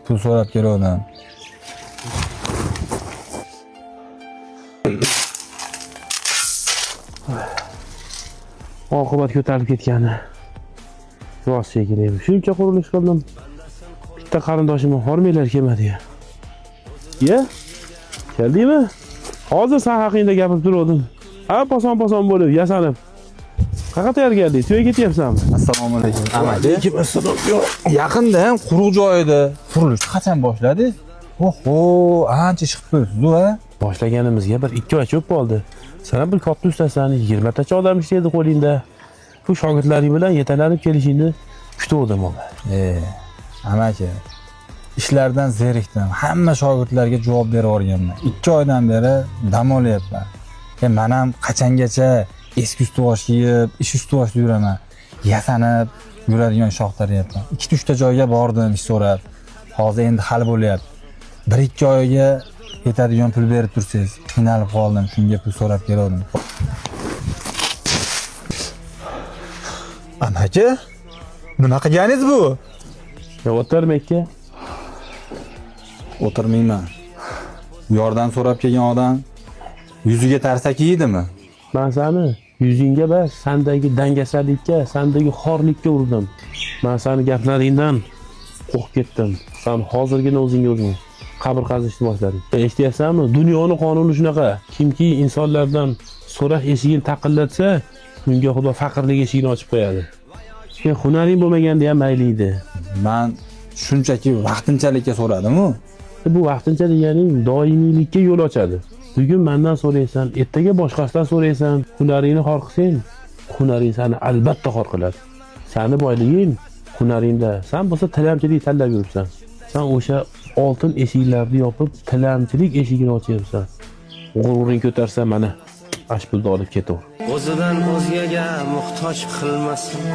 pul so'rab kelgandim. Oqibat ko'tarib ketgani. Rost shekilli. Shuncha qurilish qildim. Bitta qarindoshimni hormaylar kelmadi-ya. Ya? Keldingmi? Hozir sen haqingda gapirib turdim. Ha, poson bo'lib, yasanib. Qayerga tayyorgarlik? To'yga ketyapsanmi? Assalomu alaykum. Alaykum assalom. Yaqinda ham quruq joyida qurilish qachon boshladi? Oho, ancha chiqib turibsiz-ku, ha? Boshlaganimizga 1-2 oy cho'p qoldi. Sana bir katta ustasan, 20 tacha odam ishlaydi qo'lingda. Bu shogirdlaring bilan yetaklanib kelishingni kutdim men. Amaki, ishlardan zerikdim. Hamma shogirdlarga javob berib o'rganman. 2 oydan beri dam olyapman. Men ham qachongacha eski ustovosh kiyib, ish ustovoshlab yuraman. Yasanib yuradigan shoh taryapman. 2-3 ta joyga bordim ish so'rab. Hozir endi hal bo'lyapti. 1-2 oyga yetadigan pul berib tursangiz, qiynalib qoldim. Shunga pul so'rab keldim. Amaki, nima qilganingiz bu? Ya o'tirmakka. O'tirmayman. Yordam so'rab kelgan odam yuziga tarsak yeydimi? Men seni yuzingga emas, sendagi dangasalikka, sendagi xorlikka urdim. Men seni gaplaringdan qo'rqib ketdim. Sen hozirgina o'zingga o'zing qabr qazishni boshlading. Eshityapsanmi? Dunyoning qonuni shunaqa. Kimki insonlardan so'roq eshigini taqillatsa, unga Xudo faqirlik eshigini ochib qo'yadi. Sen hunaring bo'lmaganda ham mayli edi. Men shunchaki vaqtinchalikka so'radim-ku. Bu vaqtincha deganing doimiylikka yo'l ochadi. Bugun mendan so'raysan, ertaga boshqasidan so'raysan, hunaringni xor qilsang, hunaring seni albatta xor qiladi. Seni boyliging hunaringda. Sen bo'lsa tilamchilik tanlab yuribsan. Sen o'sha oltin eshiklarni yopib, tilamchilik eshigini ochyapsan. G'ururing ko'tarsa mana ash pulni olib ketaver. O'zidan o'zgaga muhtoj qilmasin.